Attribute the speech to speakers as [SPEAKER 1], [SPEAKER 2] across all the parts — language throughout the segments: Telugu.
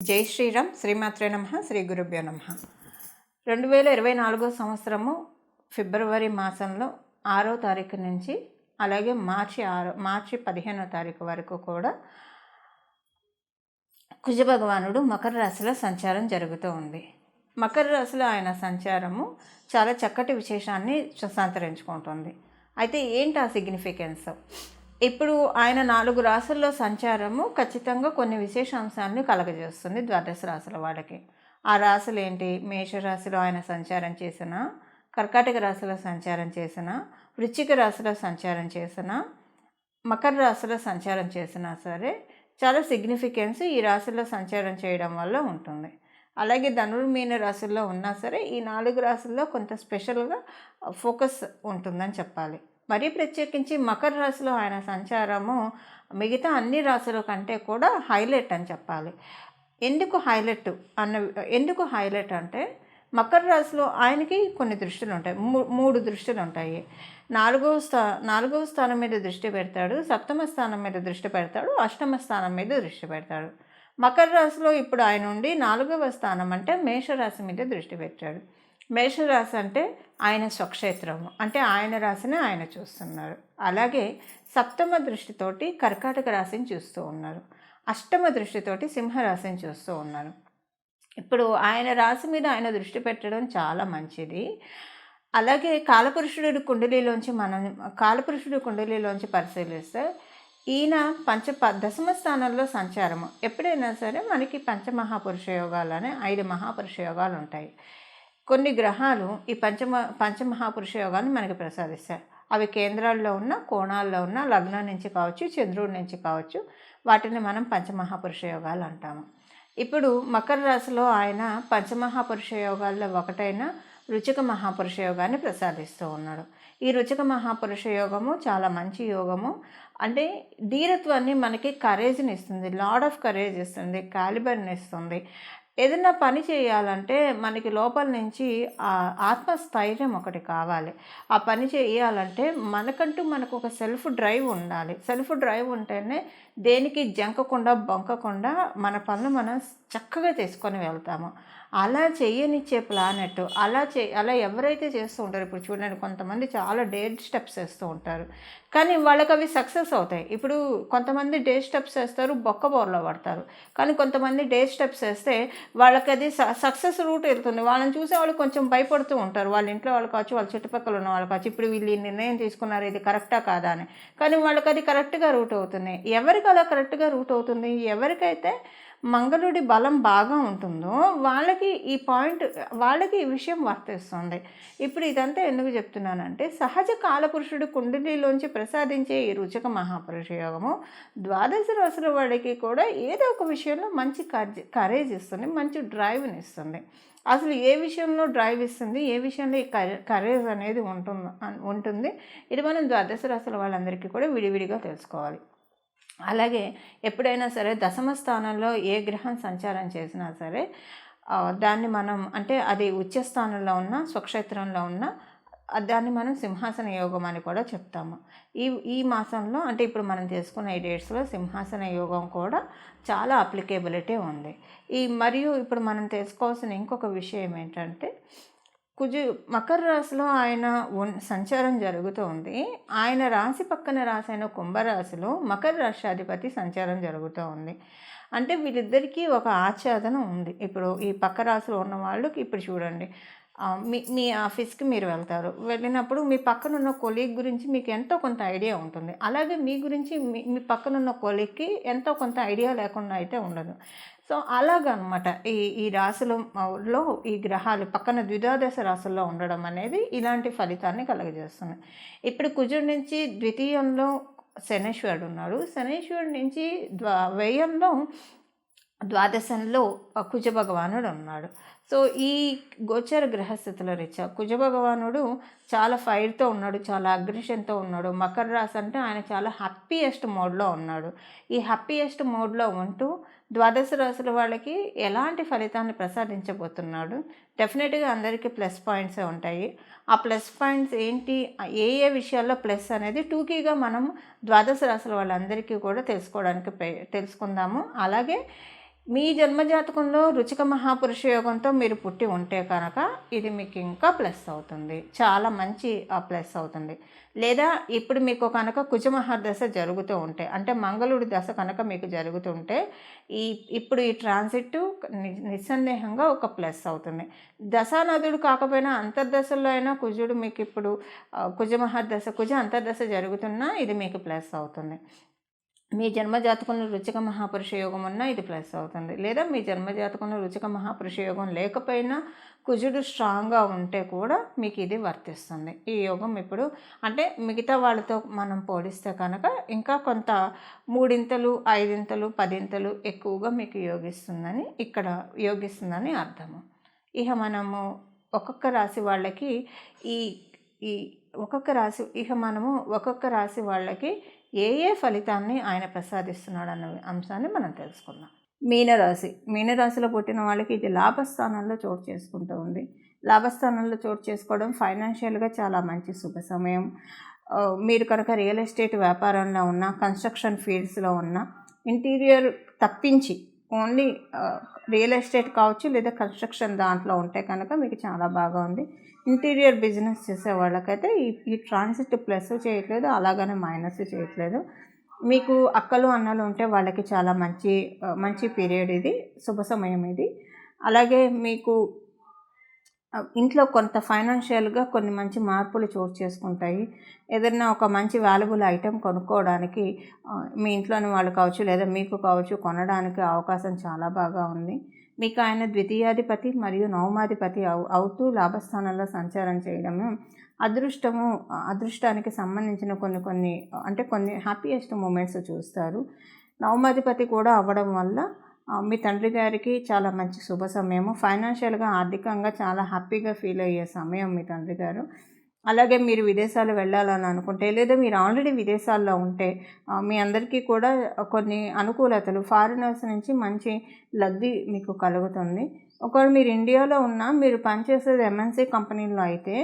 [SPEAKER 1] జై శ్రీరామ్. శ్రీమాత్రే నమః. శ్రీ గురుభ్యో నమః. 2024 సంవత్సరము ఫిబ్రవరి మాసంలో 6వ తారీఖు నుంచి అలాగే మార్చి 15వ తారీఖు వరకు కూడా కుజ భగవానుడు మకర రాశిలో సంచారం జరుగుతూ ఉంది. మకర రాశిలో ఆయన సంచారము చాలా చక్కటి విశేషాన్ని సంతరించుకుంటుంది. అయితే ఏంటి ఆ సిగ్నిఫికెన్స్? ఇప్పుడు ఆయన 4 రాశుల్లో సంచారము ఖచ్చితంగా కొన్ని విశేషాంశాలను కలగజేస్తుంది ద్వాదశ రాశుల వాళ్ళకి. ఆ రాశులు ఏంటి? మేషరాశిలో ఆయన సంచారం చేసిన, కర్కాటక రాశిలో సంచారం చేసిన, వృశ్చిక రాశిలో సంచారం చేసిన, మకర రాశిలో సంచారం చేసినా సరే చాలా సిగ్నిఫికెన్స్ ఈ రాశుల్లో సంచారం చేయడం వల్ల ఉంటుంది. అలాగే ధనుర్మీన రాశుల్లో ఉన్నా సరే ఈ 4 రాశుల్లో కొంత స్పెషల్గా ఫోకస్ ఉంటుందని చెప్పాలి. మరీ ప్రత్యేకించి మకర రాశిలో ఆయన సంచారము మిగతా అన్ని రాశుల కంటే కూడా హైలైట్ అని చెప్పాలి. ఎందుకు హైలైట్ అంటే మకర రాశిలో ఆయనకి కొన్ని దృష్టిలు ఉంటాయి. 3 దృష్టిలు ఉంటాయి. నాలుగవ స్థానం మీద దృష్టి పెడతాడు, సప్తమ స్థానం మీద దృష్టి పెడతాడు, అష్టమ స్థానం మీద దృష్టి పెడతాడు. మకర రాశిలో ఇప్పుడు ఆయన ఉండి 4వ స్థానం అంటే మేషరాశి మీద దృష్టి పెట్టాడు. మేషరాశి అంటే ఆయన స్వక్షేత్రము, అంటే ఆయన రాశిని ఆయన చూస్తున్నారు. అలాగే సప్తమ దృష్టితోటి కర్కాటక రాశిని చూస్తూ ఉన్నారు, అష్టమ దృష్టితోటి సింహరాశిని చూస్తూ ఉన్నారు. ఇప్పుడు ఆయన రాశి మీద ఆయన దృష్టి పెట్టడం చాలా మంచిది. అలాగే కాలపురుషుడి కుండలిలోంచి పరిశీలిస్తే ఈయన దశమ స్థానంలో సంచారము. ఎప్పుడైనా సరే మనకి పంచమహాపురుష యోగాలనే 5 మహాపురుష యోగాలు ఉంటాయి. కొన్ని గ్రహాలు ఈ పంచమహాపురుష యోగాన్ని మనకి ప్రసాదిస్తాయి. అవి కేంద్రాల్లో ఉన్న, కోణాల్లో ఉన్న, లగ్నం నుంచి కావచ్చు, చంద్రుడి నుంచి కావచ్చు, వాటిని మనం పంచమహాపురుష యోగాలు అంటాము. ఇప్పుడు మకర రాశిలో ఆయన పంచమహాపురుష యోగాల్లో ఒకటైన రుచిక మహాపురుష యోగాన్ని ప్రసాదిస్తూ ఉన్నాడు. ఈ రుచిక మహాపురుష యోగము చాలా మంచి యోగము. అంటే ధీరత్వాన్ని మనకి కరేజ్ని ఇస్తుంది, లాడ్ ఆఫ్ కరేజ్ ఇస్తుంది, కాలిబర్ని ఇస్తుంది. ఏదైనా పని చేయాలంటే మనకి లోపల నుంచి ఆత్మస్థైర్యం ఒకటి కావాలి. ఆ పని చేయాలంటే మనకు ఒక సెల్ఫ్ డ్రైవ్ ఉండాలి. సెల్ఫ్ డ్రైవ్ ఉంటేనే దేనికి జంకకుండా బొంకకుండా మన పనులు మనం చక్కగా తీసుకొని వెళ్తాము. అలా చేయనిచ్చే ప్లానెట్ అలా ఎవరైతే చేస్తూ ఉంటారో, ఇప్పుడు చూడండి, కొంతమంది చాలా డేర్ స్టెప్స్ వేస్తూ ఉంటారు, కానీ వాళ్ళకి అవి సక్సెస్ అవుతాయి. ఇప్పుడు కొంతమంది డేర్ స్టెప్స్ వేస్తారు, బొక్కబోర్లో పడతారు. కానీ కొంతమంది డేర్ స్టెప్స్ వేస్తే వాళ్ళకి అది సక్సెస్ రూట్ వెళ్తుంది. వాళ్ళని చూసే వాళ్ళు కొంచెం భయపడుతూ ఉంటారు, వాళ్ళ ఇంట్లో వాళ్ళు కావచ్చు, వాళ్ళ చుట్టుపక్కల ఉన్న వాళ్ళు కావచ్చు. ఇప్పుడు వీళ్ళు ఈ నిర్ణయం తీసుకున్నారు, ఇది కరెక్టా కాదా అని. కానీ వాళ్ళకి అది కరెక్ట్గా రూట్ అవుతుంది. ఎవరికి అలా కరెక్ట్గా రూట్ అవుతుంది? ఎవరికైతే మంగళుడి బలం బాగా ఉంటుందో వాళ్ళకి ఈ విషయం వర్తిస్తుంది. ఇప్పుడు ఇదంతా ఎందుకు చెప్తున్నానంటే, సహజ కాలపురుషుడు కుండలిలోంచి ప్రసాదించే ఈ రుచిక మహాపురుష యోగము ద్వాదశ రాశుల వాడికి కూడా ఏదో ఒక విషయంలో మంచి కరేజ్ ఇస్తుంది, మంచి డ్రైవ్ని ఇస్తుంది. అసలు ఏ విషయంలో డ్రైవ్ ఇస్తుంది, ఏ విషయంలో ఈ కరేజ్ అనేది ఉంటుంది, ఇది మనం ద్వాదశ రాశుల వాళ్ళందరికీ కూడా విడివిడిగా తెలుసుకోవాలి. అలాగే ఎప్పుడైనా సరే దశమ స్థానంలో ఏ గ్రహం సంచారం చేసినా సరే దాన్ని మనం, అంటే అది ఉచ్చ స్థానంలో ఉన్న, స్వక్షేత్రంలో ఉన్న, దాన్ని మనం సింహాసన యోగం అని కూడా చెప్తాము. ఈ మాసంలో, అంటే ఇప్పుడు మనం చేసుకున్న ఈ డేట్స్లో సింహాసన యోగం కూడా చాలా అప్లికేబిలిటీ ఉంది. మరియు ఇప్పుడు మనం తెలుసుకోవాల్సిన ఇంకొక విషయం ఏంటంటే, మకర రాశిలో ఆయన సంచారం జరుగుతూ ఉంది. ఆయన రాశి పక్కన రాశి అయిన కుంభరాశిలో మకర రాష్ట్రాధిపతి సంచారం జరుగుతూ ఉంది. అంటే వీళ్ళిద్దరికీ ఒక ఆచ్ఛాదన ఉంది. ఇప్పుడు ఈ పక్క రాశిలో ఉన్న వాళ్ళకి, ఇప్పుడు చూడండి, మీ ఆఫీస్కి మీరు వెళ్ళినప్పుడు మీ పక్కనున్న కొలీగ్ గురించి మీకు ఎంతో కొంత ఐడియా ఉంటుంది. అలాగే మీ గురించి మీ పక్కనున్న కొలీగ్కి ఎంతో కొంత ఐడియా లేకుండా అయితే ఉండదు. సో అలాగనమాట ఈ రాశులలో ఈ గ్రహాలు పక్కన ద్విదాదశ రాశుల్లో ఉండడం అనేది ఇలాంటి ఫలితాన్ని కలుగజేస్తుంది. ఇప్పుడు కుజుడి నుంచి ద్వితీయంలో శనీశ్వరుడు ఉన్నాడు, శనీశ్వరుడి నుంచి వ్యయంలో ద్వాదశంలో కుజ భగవానుడు ఉన్నాడు. సో ఈ గోచర గ్రహస్థితుల రీత్యా కుజ భగవానుడు చాలా ఫైర్తో ఉన్నాడు, చాలా అగ్రెషన్తో ఉన్నాడు. మకర రాశి అంటే ఆయన చాలా హ్యాపీయెస్ట్ మోడ్లో ఉన్నాడు. ఈ హ్యాపీయెస్ట్ మోడ్లో ఉంటూ ద్వాదశ రాశుల వాళ్ళకి ఎలాంటి ఫలితాన్ని ప్రసాదించబోతున్నాడు? డెఫినెట్గా అందరికీ ప్లస్ పాయింట్సే ఉంటాయి. ఆ ప్లస్ పాయింట్స్ ఏంటి, ఏ విషయాల్లో ప్లస్ అనేది టూకీగా మనం ద్వాదశ రాశుల వాళ్ళందరికీ కూడా తెలుసుకుందాము. అలాగే మీ జన్మజాతకంలో రుచిక మహాపురుష యోగంతో మీరు పుట్టి ఉంటే కనుక ఇది మీకు ఇంకా ప్లస్ అవుతుంది, చాలా మంచి ప్లస్ అవుతుంది. లేదా ఇప్పుడు మీకు కనుక కుజమహాదశ జరుగుతూ ఉంటే, అంటే మంగళుడి దశ కనుక మీకు జరుగుతుంటే ఇప్పుడు ఈ ట్రాన్సిట్ నిస్సందేహంగా ఒక ప్లస్ అవుతుంది. దశానదుడు కాకపోయినా అంతర్దశలో అయినా కుజుడు మీకు ఇప్పుడు కుజమహాదశ కుజ అంతర్దశ జరుగుతున్నా ఇది మీకు ప్లస్ అవుతుంది. మీ జన్మజాతకంలో రుచిక మహాపురుష యోగం ఉన్నా ఇది ప్లస్ అవుతుంది. లేదా మీ జన్మజాతకంలో రుచిక మహాపురుష యోగం లేకపోయినా కుజుడు స్ట్రాంగ్గా ఉంటే కూడా మీకు ఇది వర్తిస్తుంది. ఈ యోగం ఇప్పుడు అంటే మిగతా వాళ్ళతో మనం పోలిస్తే కనుక ఇంకా కొంత 3 5 10 ఎక్కువగా మీకు యోగిస్తుందని అర్థము. ఇక మనము ఒక్కొక్క రాశి వాళ్ళకి ఒక్కొక్క రాశి వాళ్ళకి ఏ ఫలితాన్ని ఆయన ప్రసాదిస్తున్నాడు అన్న అంశాన్ని మనం తెలుసుకుందాం. మీనరాశిలో పుట్టిన వాళ్ళకి ఇది లాభస్థానంలో చోటు చేసుకుంటూ ఉంది. లాభస్థానంలో చోటు చేసుకోవడం ఫైనాన్షియల్గా చాలా మంచి శుభ సమయం. మీరు కనుక రియల్ ఎస్టేట్ వ్యాపారంలో ఉన్న, కన్స్ట్రక్షన్ ఫీల్డ్స్లో ఉన్న, ఇంటీరియర్ తప్పించి ఓన్లీ రియల్ ఎస్టేట్ కావచ్చు లేదా కన్స్ట్రక్షన్ దాంట్లో ఉంటే కనుక మీకు చాలా బాగా ఉంది. ఇంటీరియర్ బిజినెస్ చేసే వాళ్ళకైతే ఈ ట్రాన్సిట్ ప్లస్ చేయట్లేదు, అలాగనే మైనస్ చేయట్లేదు. మీకు అక్కలు అన్నలు ఉంటే వాళ్ళకి చాలా మంచి పీరియడ్ ఇది, శుభ సమయం ఇది. అలాగే మీకు ఇంట్లో కొంత ఫైనాన్షియల్గా కొన్ని మంచి మార్పులు చోటు చేసుకుంటాయి. ఏదైనా ఒక మంచి వాల్యుబుల్ ఐటెం కొనుక్కోవడానికి మీ ఇంట్లోని వాళ్ళు కావచ్చు లేదా మీకు కావచ్చు కొనడానికి అవకాశం చాలా బాగా ఉంది. మీకు ఆయన ద్వితీయాధిపతి మరియు నవమాధిపతి అవుతూ లాభస్థానంలో సంచారం చేయడము అదృష్టానికి సంబంధించిన కొన్ని హ్యాపీయెస్ట్ మూమెంట్స్ చూస్తారు. నవమాధిపతి కూడా అవ్వడం వల్ల మీ తండ్రి గారికి చాలా మంచి శుభ సమయము. ఫైనాన్షియల్గా ఆర్థికంగా చాలా హ్యాపీగా ఫీల్ అయ్యే సమయం మీ తండ్రి గారు. అలాగే మీరు విదేశాలు వెళ్ళాలని అనుకుంటే లేదా మీరు ఆల్రెడీ విదేశాల్లో ఉంటే మీ అందరికీ కూడా కొన్ని అనుకూలతలు, ఫారినర్స్ నుంచి మంచి లబ్ధి మీకు కలుగుతుంది. ఒకవేళ మీరు ఇండియాలో ఉన్నా మీరు పనిచేసేది ఎంఎన్సీ కంపెనీల్లో అయితే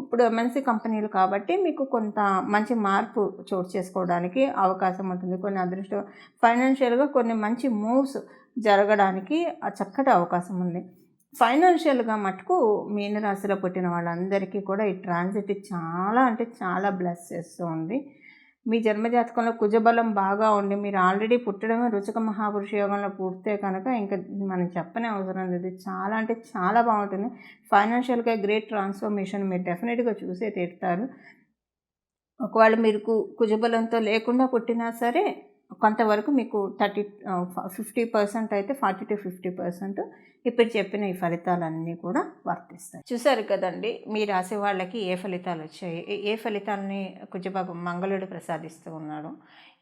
[SPEAKER 1] ఇప్పుడు ఎంఎన్సీ కంపెనీలు కాబట్టి మీకు కొంత మంచి మార్పు చోటు చేసుకోవడానికి అవకాశం ఉంటుంది. కొన్ని ఫైనాన్షియల్గా కొన్ని మంచి మూవ్స్ జరగడానికి చక్కటి అవకాశం ఉంది. ఫైనాన్షియల్గా మటుకు మీనరాశిలో పుట్టిన వాళ్ళందరికీ కూడా ఈ ట్రాన్సిట్ చాలా బ్లెస్ చేస్తూ ఉంది. మీ జన్మజాతకంలో కుజబలం బాగా ఉండి మీరు ఆల్రెడీ పుట్టడమే రుచిక మహాపురుష యోగంలో పుడితే కనుక ఇంకా మనం చెప్పనే అవసరం లేదు. చాలా బాగుంటుంది. ఫైనాన్షియల్గా గ్రేట్ ట్రాన్స్ఫర్మేషన్ మీరు డెఫినెట్గా చూసే తీరుతారు. ఒకవేళ మీరు కుజబలంతో లేకుండా పుట్టినా సరే కొంతవరకు మీకు 50% అయితే 40 to 50% ఇప్పుడు చెప్పిన ఈ ఫలితాలన్నీ కూడా వర్తిస్తాయి. చూసారు కదండి, మీ రాశి వాళ్ళకి ఏ ఫలితాలు వచ్చాయి, ఏ ఫలితాలని మంగళుడు ప్రసాదిస్తూ ఉన్నాడు.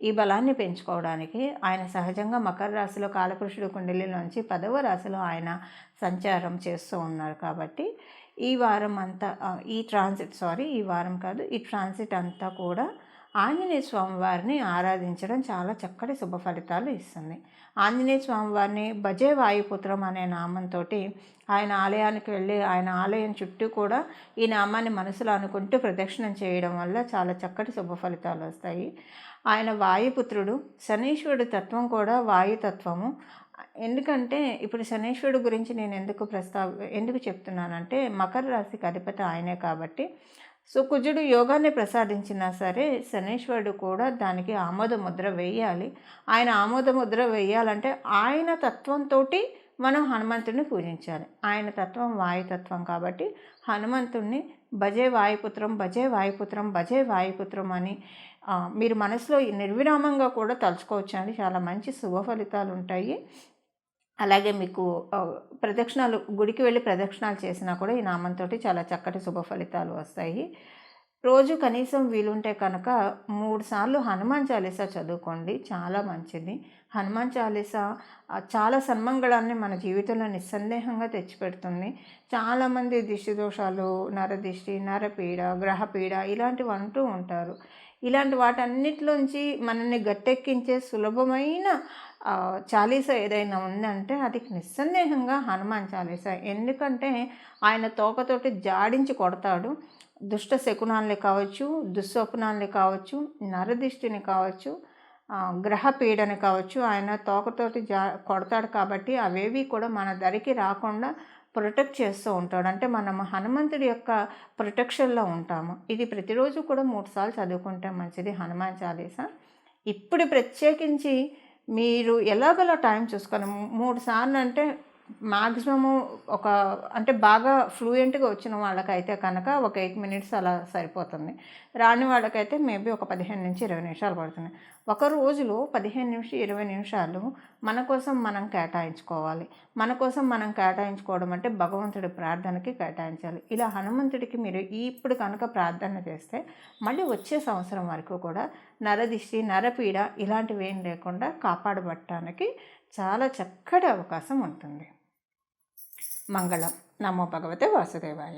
[SPEAKER 1] ఈ బలాన్ని పెంచుకోవడానికి ఆయన సహజంగా మకర రాశిలో కాలపురుషుడు కుండలిలోంచి 10వ రాశిలో ఆయన సంచారం చేస్తూ ఉన్నారు. కాబట్టి ఈ ట్రాన్సిట్ అంతా కూడా ఆంజనేయ స్వామివారిని ఆరాధించడం చాలా చక్కటి శుభ ఫలితాలు ఇస్తుంది. ఆంజనేయ స్వామివారిని భజే వాయుపుత్రం అనే నామంతో ఆయన ఆలయానికి వెళ్ళి ఆయన ఆలయం చుట్టూ కూడా ఈ నామాన్ని మనసులో అనుకుంటూ ప్రదక్షిణం చేయడం వల్ల చాలా చక్కటి శుభ ఫలితాలు వస్తాయి. ఆయన వాయుపుత్రుడు. శనీశ్వరుడి తత్వం కూడా వాయుతత్వము. ఎందుకంటే ఇప్పుడు శనీశ్వరుడు గురించి నేను ఎందుకు చెప్తున్నానంటే మకర రాశికి అధిపతి ఆయనే కాబట్టి. సో కుజుడు యోగాన్ని ప్రసాదించినా సరే శనీశ్వరుడు కూడా దానికి ఆమోద ముద్ర వేయాలి. ఆయన ఆమోద ముద్ర వేయాలంటే ఆయన తత్వంతో మనం హనుమంతుడిని పూజించాలి. ఆయన తత్వం వాయుతత్వం కాబట్టి హనుమంతుడిని భజే వాయుపుత్రం భజే వాయుపుత్రం భజే వాయుపుత్రం అని మీరు మనసులో నిర్విరామంగా కూడా తలుచుకోవచ్చండి. చాలా మంచి శుభ ఫలితాలు ఉంటాయి. అలాగే మీకు గుడికి వెళ్ళి ప్రదక్షిణాలు చేసినా కూడా ఈ నామంతో చాలా చక్కటి శుభ ఫలితాలు వస్తాయి. రోజు కనీసం వీలుంటే కనుక 3 సార్లు హనుమాన్ చాలీసా చదువుకోండి, చాలా మంచిది. హనుమాన్ చాలీసా చాలా సన్మంగళాన్ని మన జీవితంలో నిస్సందేహంగా తెచ్చిపెడుతుంది. చాలామంది దిష్టి దోషాలు, నరదిష్టి, నరపీడ, గ్రహపీడ ఇలాంటివి అంటూ ఉంటారు. ఇలాంటి వాటన్నిటిలోంచి మనల్ని గట్టెక్కించే సులభమైన చాలీసా ఏదైనా ఉందంటే అది నిస్సందేహంగా హనుమాన్ చాలీసా. ఎందుకంటే ఆయన తోకతోటి జాడించి కొడతాడు. దుష్ట శకునాల్ని కావచ్చు, దుస్వప్నాల్ని కావచ్చు, నరదిష్టిని కావచ్చు, గ్రహ పీడన కావచ్చు, ఆయన తోకతోటి కొడతాడు కాబట్టి అవేవి కూడా మన దరికి రాకుండా ప్రొటెక్ట్ చేస్తూ ఉంటాడు. అంటే మనం హనుమంతుడి యొక్క ప్రొటెక్షన్‌లో ఉంటాము. ఇది ప్రతిరోజు కూడా 3 సార్లు చదువుకుంటే మంచిది హనుమాన్ చాలీసా. ఇప్పుడు ప్రత్యేకించి మీరు ఎలాగోలా టైం చూసుకొని 3 సార్లు అంటే మాక్సిమము ఒక అంటే బాగా ఫ్లూయెంట్‌గా వచ్చిన వాళ్ళకైతే కనుక ఒక 8 మినిట్స్ అలా సరిపోతుంది. రాని వాళ్ళకైతే మేబీ ఒక 15-20 నిమిషాలు పడుతుంది. ఒక రోజులో 15-20 నిమిషాలు మన కోసం మనం కేటాయించుకోవాలి. మన కోసం మనం కేటాయించుకోవడం అంటే భగవంతుడి ప్రార్థనకి కేటాయించాలి. ఇలా హనుమంతుడికి మీరు ఇప్పుడు కనుక ప్రార్థన చేస్తే మళ్ళీ వచ్చే సంవత్సరం వరకు కూడా నరదిష్టి, నరపీడ ఇలాంటివేం లేకుండా కాపాడబడటానికి చాలా చక్కటి అవకాశం ఉంటుంది. మంగళం. నమో భగవతే వాసుదేవాయ.